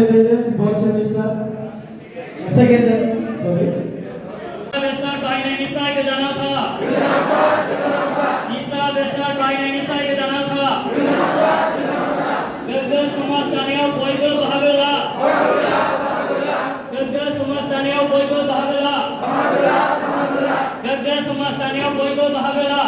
attendance, ball semester. Second, sorry. बेसर डायनामिका के जाना था ईसा बेसर डायनामिका के जाना था गद्दा समाजदानिया बयबो बाहागोला गद्दा समाजदानिया बयबो बाहागोला गद्दा समाजदानिया बयबो बाहागोला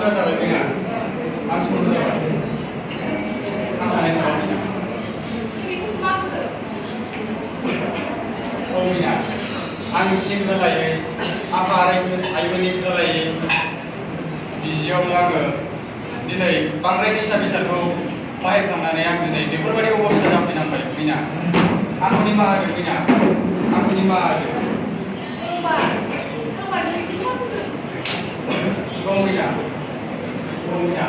समफोरा जाबाय जोंना आं सम जाबाय आं हानाय नङा बिना औ बिना आं सिंग्रा लायो आफा आइमोननि लायो बिदियावनो आङो दिनै बांद्राय निसा बेसादखौ बाहायखांनानै आं दिनै बेफोरबायदि अबस्था जाफैनांबाय बिना आंखौ निमाहा होदो बिना आंखौ निमाहा होदो Gomina. Gomina.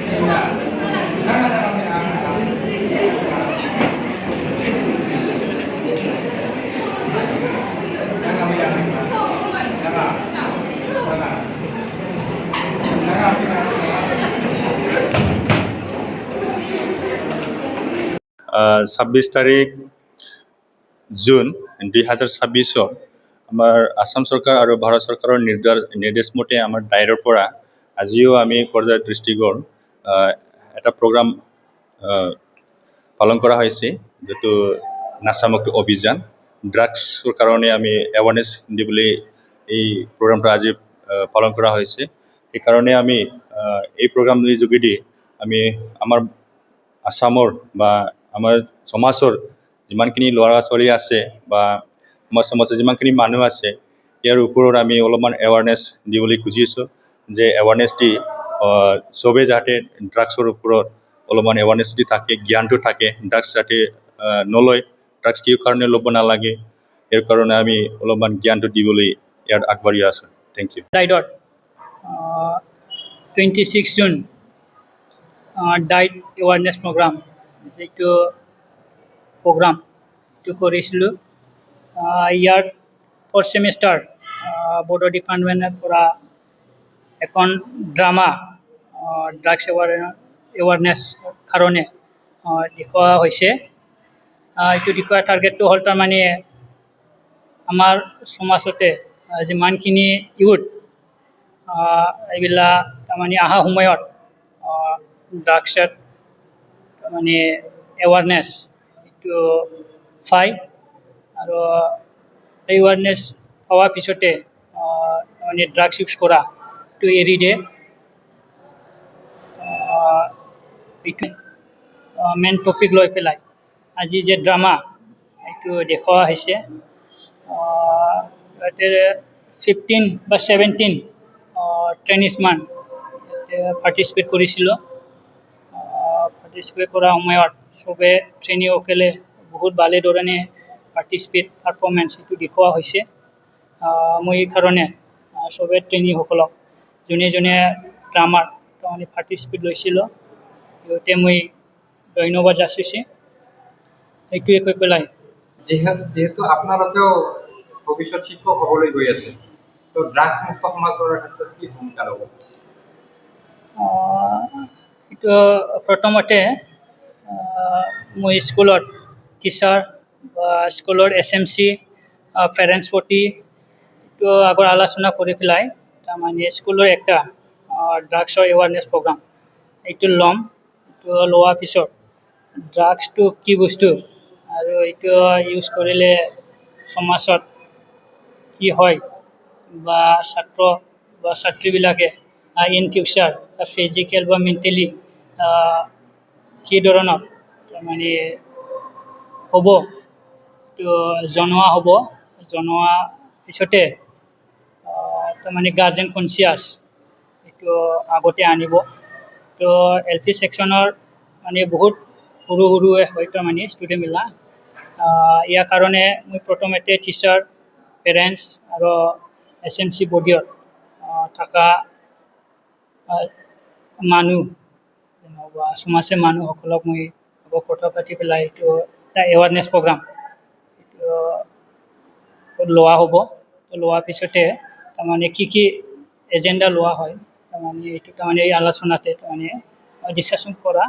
Gomina. Jangan Gomina. Jangan Gomina. Jangan. Jangan. Jangan Gomina. 26 তাৰিখ জুন 2026 আমাৰ আসাম চৰকাৰ আৰু ভাৰত চৰকাৰৰ নিৰ্দেশ মতে আমাৰ দায়ৰৰ পৰা আজিও আমি কৰ্জাৰ ডিষ্ট্ৰিক্টৰ এটা প্ৰগ্ৰাম পালন কৰা হৈছে যিটো নাচামুক্ত অভিযান ড্ৰাগছৰ কাৰণে আমি এৱাৰনেছ দিবলৈ এই প্ৰগ্ৰামটো আজি পালন কৰা হৈছে সেইকাৰণে আমি এই প্ৰগ্ৰামৰ যোগেদি আমি আমাৰ আসামৰ বা আমাৰ সমাজৰ যিমানখিনি ল'ৰা ছোৱালী আছে বা আমাৰ সমাজৰ যিমানখিনি মানুহ আছে ইয়াৰ ওপৰত আমি অলপমান এৱাৰনেছ দিবলৈ খুজিছোঁ যে এৱাৰনেছ দি চবেই যাতে ড্ৰাগছৰ ওপৰত অলপমান এৱাৰনেছ দি থাকে জ্ঞানটো থাকে ড্ৰাগছ যাতে নলয় ড্ৰাগছ কিয় কাৰণে ল'ব নালাগে ইয়াৰ কাৰণে আমি অলপমান জ্ঞানটো দিবলৈ ইয়াত আগবাঢ়ি আছোঁ থেংক ইউ ডাইটত 26 জুন ডাইট এৱাৰনেছ প্ৰগ্ৰাম যিটো প্ৰগ্ৰামটো কৰিছিলোঁ ইয়াৰ ফ'ৰ্থ ছেমিষ্টাৰ বড়ো ডিপাৰ্টমেণ্টৰ পৰা এখন ড্ৰামা ড্ৰাগছ এৱাৰনেছ কাৰণে দেখুওৱা হৈছে এইটো দেখুওৱা টাৰ্গেটটো হ'ল তাৰমানে আমাৰ সমাজতে যিমানখিনি ইউথ এইবিলাক তাৰমানে অহা সময়ত ড্ৰাগছত তাৰমানে এৱাৰনেছ এইটো পায় আৰু এৱাৰনেছ পোৱাৰ পিছতে মানে ড্ৰাগছ ইউজ কৰাটো এৰি দিয়ে এইটো মেইন টপিক লৈ পেলাই আজি যে ড্ৰামা এইটো দেখুওৱা হৈছে তাতে 15 বা 17 ট্ৰেইনিজমান পাৰ্টিচিপেট কৰিছিলোঁ পাৰ্টিচিপেট কৰাৰ সময়ত চবে ট্ৰেইনীসকলে বহুত ভালে ধৰণে পাৰ্টিচিপেট পাৰফৰ্মেঞ্চ এইটো দেখুওৱা হৈছে মই এইকাৰণে চবে ট্ৰেইনীসকলক যোনে যোনে ড্ৰামাৰ তাৰমানে পাৰ্টিচিপেট লৈছিলোঁ সিহঁতে মই ধন্যবাদ যাচিছোঁ এইটোৱে কৈ পেলাই যিহেতু আপোনালোকেও ভৱিষ্যত শিক্ষক হ'বলৈ গৈ আছে তো ড্ৰাগছ মুক্ত সমাজ গঢ়াৰ ক্ষেত্ৰত কি ভূমিকা ল'ব এইটো প্ৰথমতে মই স্কুলত টিচাৰ বা স্কুলৰ SMC পেৰেণ্টছ প্ৰতি এইটো আগৰ আলোচনা কৰি পেলাই তাৰমানে স্কুলৰ একটা ড্ৰাগছৰ এৱাৰনেছ প্ৰগ্ৰাম এইটো ল'ম এইটো লোৱাৰ পিছত ড্ৰাগছটো কি বস্তু আৰু এইটো ইউজ কৰিলে সমাজত কি হয় বা ছাত্ৰ বা ছাত্ৰীবিলাকে ইন ফিউচাৰ ফিজিকেল বা মেণ্টেলি কি ধৰণৰ মানে হ'ব তো জনোৱা পিছতে তাৰমানে গাৰ্জেন কনচিয়াছ এইটো আগতে আনিব তো LP ছেকশ্যনৰ মানে বহুত সৰু হয় তাৰমানে ষ্টুডেণ্টবিলাক ইয়াৰ কাৰণে মই প্ৰথমতে টিচাৰ পেৰেণ্টছ আৰু SMC বডিত থকা মানুহ বা সমাজৰ মানুহসকলক মই কথা পাতি পেলাই এইটো এটা এৱাৰনেছ প্ৰগ্ৰাম এইটো লোৱা হ'ব লোৱাৰ পিছতে তাৰমানে কি এজেণ্ডা লোৱা হয় তাৰমানে এইটো তাৰমানে এই আলোচনাতে তাৰমানে ডিছকাশ্যন কৰা